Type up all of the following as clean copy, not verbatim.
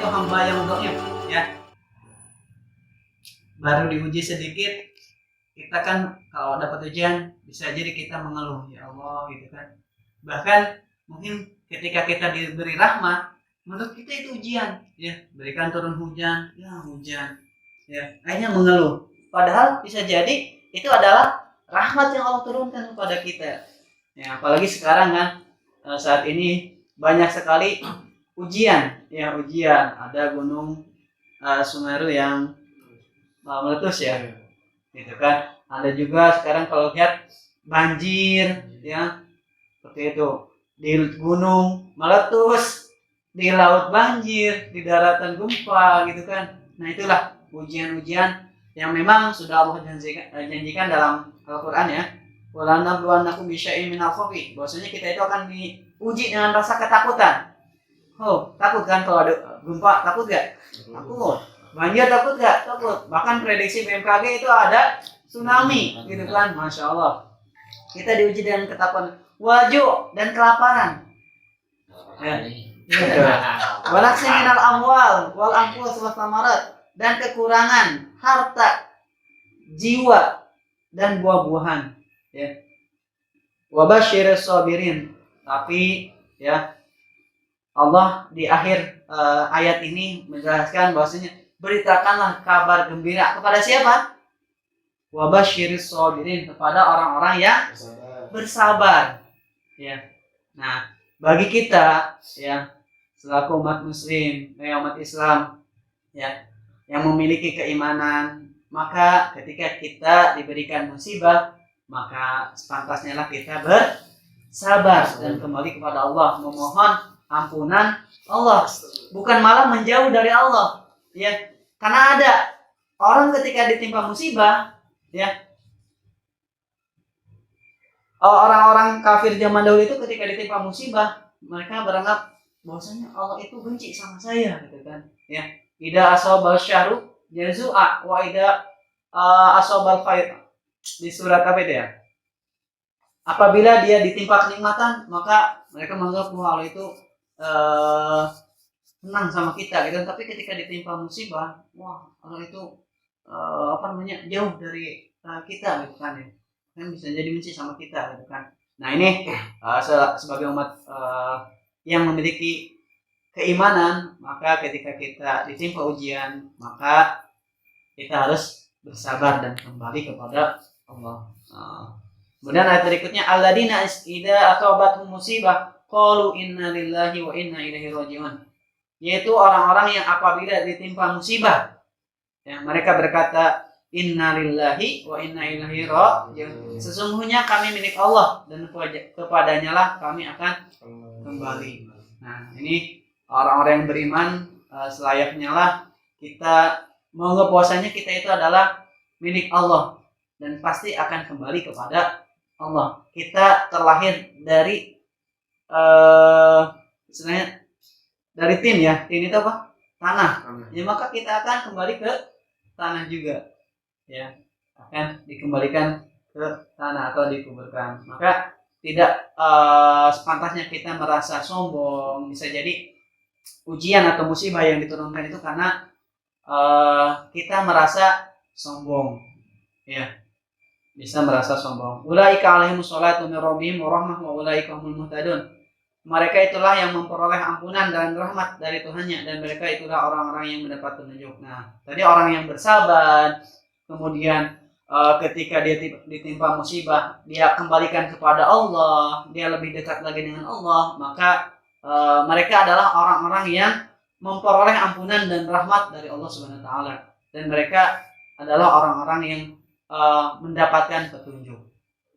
itu hamba yang dhaif ya. Baru diuji sedikit, kita kan kalau dapat ujian bisa jadi kita mengeluh, ya Allah gitu kan. Bahkan mungkin ketika kita diberi rahmat, menurut kita itu ujian, ya berikan turun hujan, ya hujan, ya akhirnya mengeluh. Padahal bisa jadi itu adalah rahmat yang Allah turunkan kepada kita. Ya apalagi sekarang kan saat ini banyak sekali ujian, ya ujian. Ada gunung Semeru yang meletus ya, gitu kan. Ada juga sekarang kalau lihat banjir, ya seperti itu. Di gunung meletus, di laut banjir, di daratan gempa, gitu kan. Nah itulah ujian-ujian yang memang sudah Allah janjikan dalam Al-Quran ya. Walanabluwannakum bisyai'in minal khawfi. Bahwasanya kita itu akan diuji dengan rasa ketakutan. Oh, takut kan kalau ada gempa? Takut gak? Takut. Banjir takut gak? Takut. Bahkan prediksi BMKG itu ada tsunami, gitu kan? Masya Allah. Kita diuji dengan ketakutan, waju dan kelaparan. Walaksi minal amwal wal anfus was samarat, dan kekurangan harta, jiwa dan buah-buahan. Ya. Wabasyiris sabirin. Tapi ya Allah di akhir ayat ini menjelaskan bahwasanya beritakanlah kabar gembira kepada siapa? Wabasyiris sabirin, kepada orang-orang yang bersabar. Ya. Nah, bagi kita ya selaku umat muslim, umat Islam ya yang memiliki keimanan, maka ketika kita diberikan musibah, maka sepantasnya lah kita bersabar dan kembali kepada Allah, memohon ampunan Allah, bukan malah menjauh dari Allah ya. Karena ada orang ketika ditimpa musibah ya, orang-orang kafir zaman dahulu itu ketika ditimpa musibah, mereka beranggap bahwasanya Allah itu benci sama saya, gitu kan ya. Ida asabal syahru jazua wa ida asabal khair, di surat apa itu ya, apabila dia ditimpa kenikmatan maka mereka menganggap bahwa Allah itu senang sama kita, gitu. Tapi ketika ditimpa musibah, wah Allah itu jauh dari kita, gitu kan ya. Kan bisa jadi benci sama kita, gitu kan. Nah ini sebagai umat yang memiliki keimanan, maka ketika kita ditimpa ujian, maka kita harus bersabar dan kembali kepada Allah. Kemudian ayat berikutnya, alladzina idza asabathum musibah qalu inna lillahi wa inna ilaihi raji'un. Yaitu orang-orang yang apabila ditimpa musibah, ya, mereka berkata inna lillahi wa inna ilaihi raji'un. Sesungguhnya kami milik Allah dan kepadanya lah kami akan kembali. Nah, ini orang-orang yang beriman selayaknya lah kita menganggap bahwasanya kita itu adalah milik Allah dan pasti akan kembali kepada Allah. Kita terlahir dari istilahnya dari tin ya. Tin itu apa? Tanah. Ya, maka kita akan kembali ke tanah juga. Ya, akan dikembalikan ke tanah atau dikuburkan. Maka tidak sepantasnya kita merasa sombong. Bisa jadi ujian atau musibah yang diturunkan itu karena kita merasa sombong, ya, bisa merasa sombong. Ulaika alaihimus sholatu min rabbihim wa rahmah wa ulaika humul muhtadun. Mereka itulah yang memperoleh ampunan dan rahmat dari Tuhannya, dan mereka itulah orang-orang yang mendapat petunjuk. Nah, tadi orang yang bersabar, kemudian ketika dia ditimpa musibah, dia kembalikan kepada Allah, dia lebih dekat lagi dengan Allah, maka mereka adalah orang-orang yang memperoleh ampunan dan rahmat dari Allah Subhanahu wa taala, dan mereka adalah orang-orang yang mendapatkan petunjuk.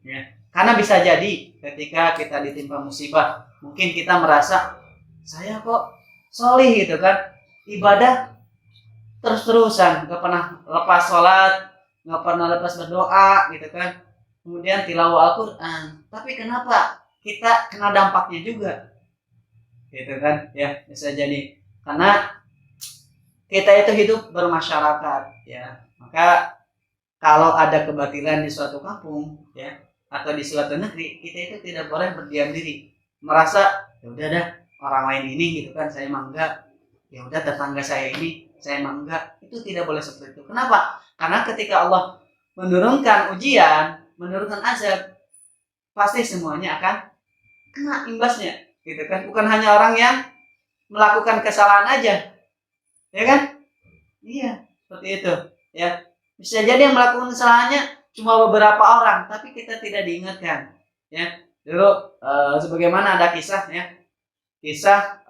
Ya. Karena bisa jadi ketika kita ditimpa musibah, mungkin kita merasa saya kok solih, gitu kan, ibadah terus-terusan, nggak pernah lepas sholat, nggak pernah lepas berdoa, gitu kan. Kemudian tilawah Al-Quran, tapi kenapa kita kena dampaknya juga, gitu kan? Ya, bisa jadi karena kita itu hidup bermasyarakat, ya. Maka kalau ada kebatilan di suatu kampung, ya, atau di suatu negeri, kita itu tidak boleh berdiam diri, merasa ya udah dah orang lain ini, gitu kan, saya mah enggak. ya udah tetangga saya ini saya emang enggak, itu tidak boleh seperti itu. Kenapa? Karena ketika Allah menurunkan ujian, menurunkan azab, pasti semuanya akan kena imbasnya, gitu kan? Bukan hanya orang yang melakukan kesalahan aja, ya kan? Iya, seperti itu. Ya, bisa jadi yang melakukan kesalahannya cuma beberapa orang, tapi kita tidak diingatkan. Ya, dulu sebagaimana ada kisah, ya, kisah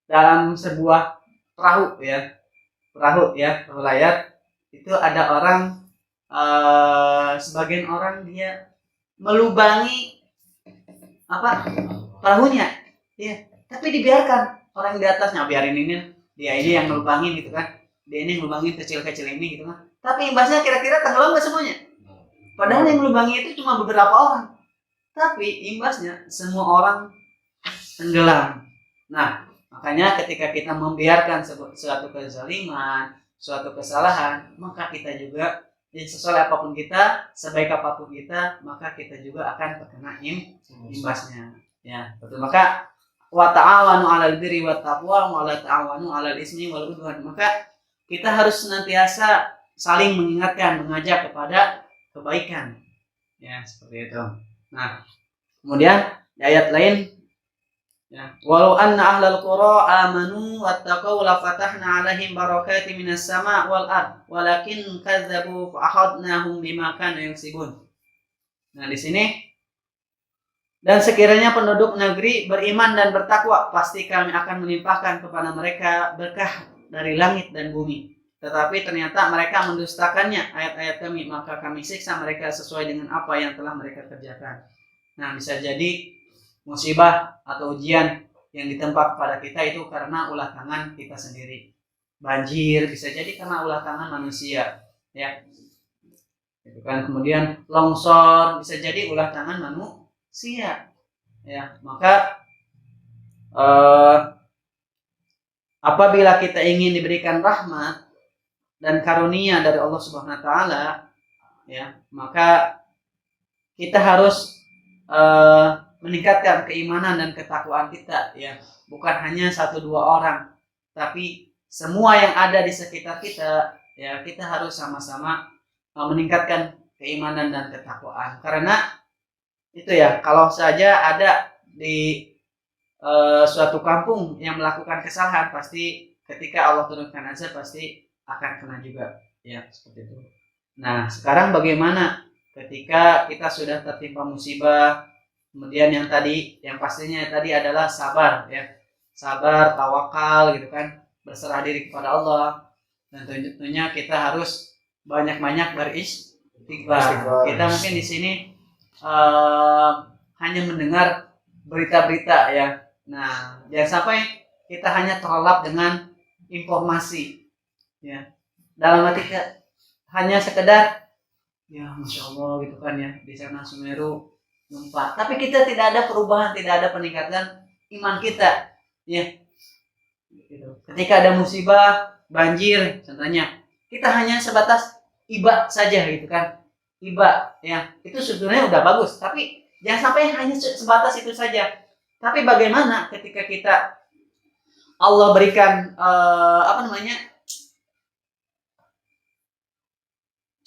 dalam sebuah perahu, perahu layar itu ada orang, sebagian orang dia melubangi apa perahunya, ya, tapi dibiarkan orang di atasnya biarin ini, dia ini yang melubangin gitu kan, dia ini melubangin kecil-kecil ini gitu kan, tapi imbasnya kira-kira tenggelam nggak semuanya? Padahal yang melubangi itu cuma beberapa orang, tapi imbasnya semua orang tenggelam. Nah, makanya ketika kita membiarkan suatu kezaliman, suatu kesalahan, maka kita juga, sesuai apapun kita, sebaik apapun kita, maka kita juga akan terkena imbasnya. Ya, betul. Maka wa ta'awanu 'alal birri wat taqwa wa la ta'awanu 'alal ismi wal 'udwan. Maka kita harus senantiasa saling mengingatkan, mengajak kepada kebaikan. Ya, seperti itu. Nah, kemudian di ayat lain, ya, walau anna ahlal qura amanu wattaqau la fatahna 'alaihim barakatin minas sama' wal ard walakin kadzdzabu fa akhadnahum bima kanu yaksibun. Nah, di sini, dan sekiranya penduduk negeri beriman dan bertakwa, pasti kami akan melimpahkan kepada mereka berkah dari langit dan bumi. Tetapi ternyata mereka mendustakannya ayat-ayat kami, maka kami siksa mereka sesuai dengan apa yang telah mereka kerjakan. Nah, bisa jadi musibah atau ujian yang ditempa kepada kita itu karena ulah tangan kita sendiri. Banjir bisa jadi karena ulah tangan manusia, ya. Itu kan. Kemudian longsor bisa jadi ulah tangan manusia, ya. Maka apabila kita ingin diberikan rahmat dan karunia dari Allah Subhanahu wa taala, ya, maka kita harus meningkatkan keimanan dan ketakwaan kita, ya. Bukan hanya 1-2 orang, tapi semua yang ada di sekitar kita, ya, kita harus sama-sama meningkatkan keimanan dan ketakwaan. Karena itu, ya, kalau saja ada di suatu kampung yang melakukan kesalahan, pasti ketika Allah turunkan azab pasti akan kena juga, ya, seperti itu. Nah, sekarang bagaimana ketika kita sudah tertimpa musibah, kemudian yang pastinya tadi adalah sabar, ya, sabar, tawakal, gitu kan, berserah diri kepada Allah, dan tentunya kita harus banyak-banyak beristighfar. Kita mungkin di sini hanya mendengar berita-berita, ya. Nah, jangan sampai kita hanya terlelap dengan informasi, ya, dalam arti hanya sekedar, ya, masya Allah, gitu kan, ya, di sana Semeru gempa, tapi kita tidak ada perubahan, tidak ada peningkatan iman kita, ya. Ketika ada musibah, banjir contohnya, kita hanya sebatas iba saja, gitu kan, iba, ya, itu sebetulnya udah bagus, tapi jangan sampai hanya sebatas itu saja. Tapi bagaimana ketika kita Allah berikan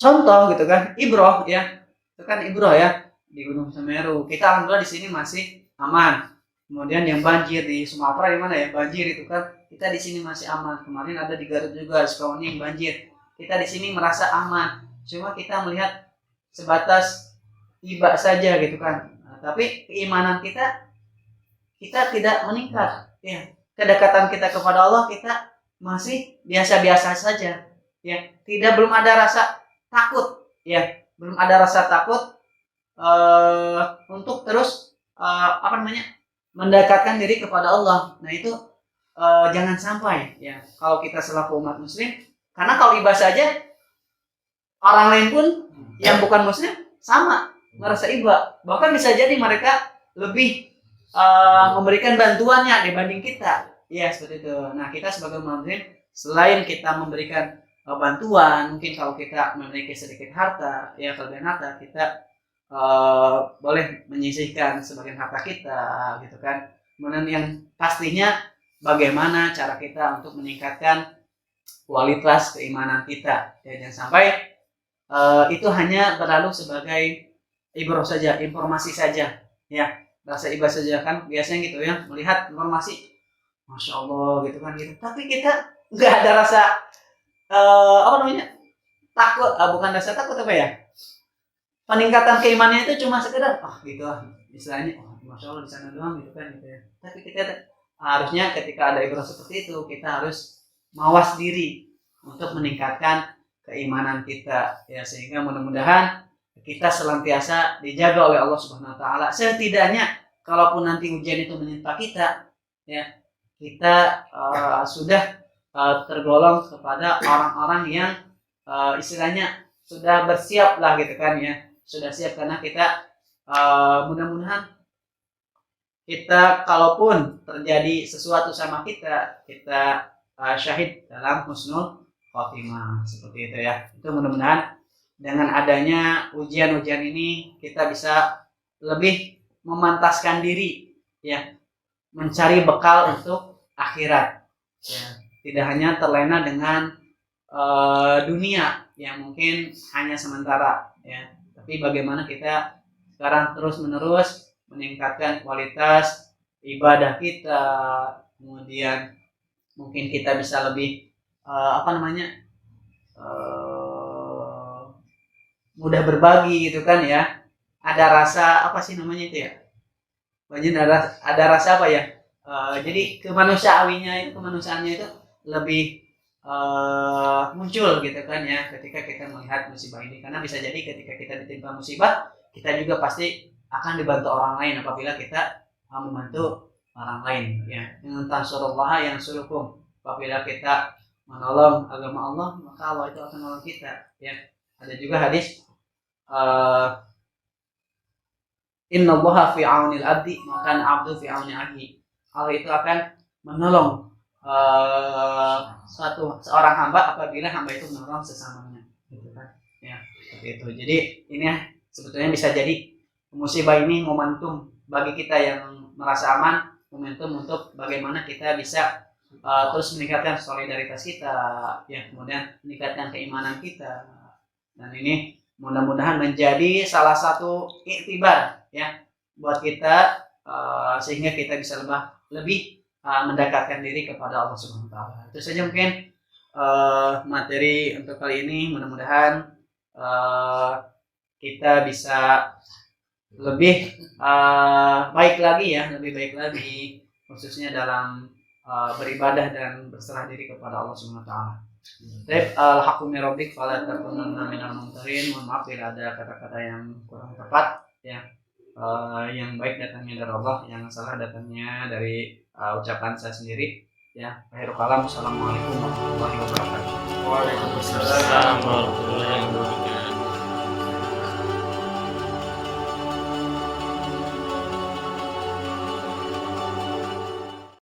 contoh, gitu kan, ibroh, ya, itu kan ibroh, ya, di Gunung Semeru kita alhamdulillah di sini masih aman. Kemudian yang banjir di Sumatera, di mana ya banjir itu kan, kita di sini masih aman. Kemarin ada di Garut juga, Sukawani yang banjir, kita di sini merasa aman. Cuma kita melihat sebatas iba saja, gitu kan. Nah, tapi keimanan kita tidak meningkat, ya. Kedekatan kita kepada Allah kita masih biasa-biasa saja, ya. Belum ada rasa takut, ya, belum ada rasa takut untuk terus mendekatkan diri kepada Allah. Nah, itu jangan sampai, ya, kalau kita selaku umat muslim, karena kalau ibadah saja orang lain pun yang bukan muslim sama merasa iba, bahkan bisa jadi mereka lebih memberikan bantuannya dibanding kita, ya, seperti itu. Nah, kita sebagai umat muslim, selain kita memberikan bantuan, mungkin kalau kita memiliki sedikit harta, ya, kelebihan harta, kita boleh menyisihkan sebagian harta kita, gitu kan. Kemudian yang pastinya bagaimana cara kita untuk meningkatkan kualitas keimanan kita. Ya, jangan sampai itu hanya berlalu sebagai ibrah saja, informasi saja, ya, rasa ibadah saja. Kan biasanya gitu ya, melihat informasi, masya Allah gitu kan gitu, tapi kita nggak ada rasa apa namanya, takut, bukan rasa takut apa ya, peningkatan keimanannya itu cuma sekedar gitu istilahnya, masya Allah di sana doang gitu kan gitu ya. Tapi kita harusnya ketika ada ibadah seperti itu, kita harus mawas diri untuk meningkatkan keimanan kita, ya, sehingga mudah-mudahan kita senantiasa dijaga oleh Allah Subhanahu wa taala. Setidaknya kalaupun nanti ujian itu menimpa kita, ya, kita sudah tergolong kepada orang-orang yang istilahnya sudah bersiap lah gitu kan ya, sudah siap, karena kita mudah-mudahan kita kalaupun terjadi sesuatu sama kita syahid dalam husnul khotimah, seperti itu ya. Itu mudah-mudahan dengan adanya ujian-ujian ini kita bisa lebih memantaskan diri, ya, mencari bekal untuk akhirat, ya, tidak hanya terlena dengan dunia yang mungkin hanya sementara, ya, tapi bagaimana kita sekarang terus-menerus meningkatkan kualitas ibadah kita, kemudian mungkin kita bisa lebih mudah berbagi gitu kan ya, ada rasa apa sih namanya itu ya, banyak ada rasa apa ya, jadi kemanusiaannya itu lebih muncul gitu kan ya, ketika kita melihat musibah ini. Karena bisa jadi ketika kita ditimpa musibah, kita juga pasti akan dibantu orang lain apabila kita membantu orang lain, ya. Yang tansurullaha yang surukum, apabila kita menolong agama Allah, maka Allah itu akan menolong kita, ya. Ada juga hadis innallaha fi aunil abdi maka abdu fi auni akhi. Allah itu akan menolong seorang hamba apabila hamba itu menolong sesamanya, gitu kan ya, seperti itu. Jadi ini ya, sebetulnya bisa jadi musibah ini momentum bagi kita yang merasa aman, momentum untuk bagaimana kita bisa terus meningkatkan solidaritas kita, ya, kemudian meningkatkan keimanan kita, dan ini mudah-mudahan menjadi salah satu iktibar, ya, buat kita sehingga kita bisa lebih mendekatkan diri kepada Allah Subhanahu wa taala. Itu saja mungkin materi untuk kali ini. Mudah-mudahan kita bisa lebih baik lagi, ya, lebih baik lagi khususnya dalam beribadah dan berserah diri kepada Allah Subhanahu wa taala. Baik, al-haqqu min rabbik fala takunanna minal mumtarin. Mohon maaf bila ada kata-kata yang kurang tepat, ya. Yang baik datangnya dari Allah, yang salah datangnya dari ucapan saya sendiri, ya. Akhirul kalam, assalamualaikum warahmatullahi wabarakatuh. Waalaikumsalam warahmatullahi wabarakatuh.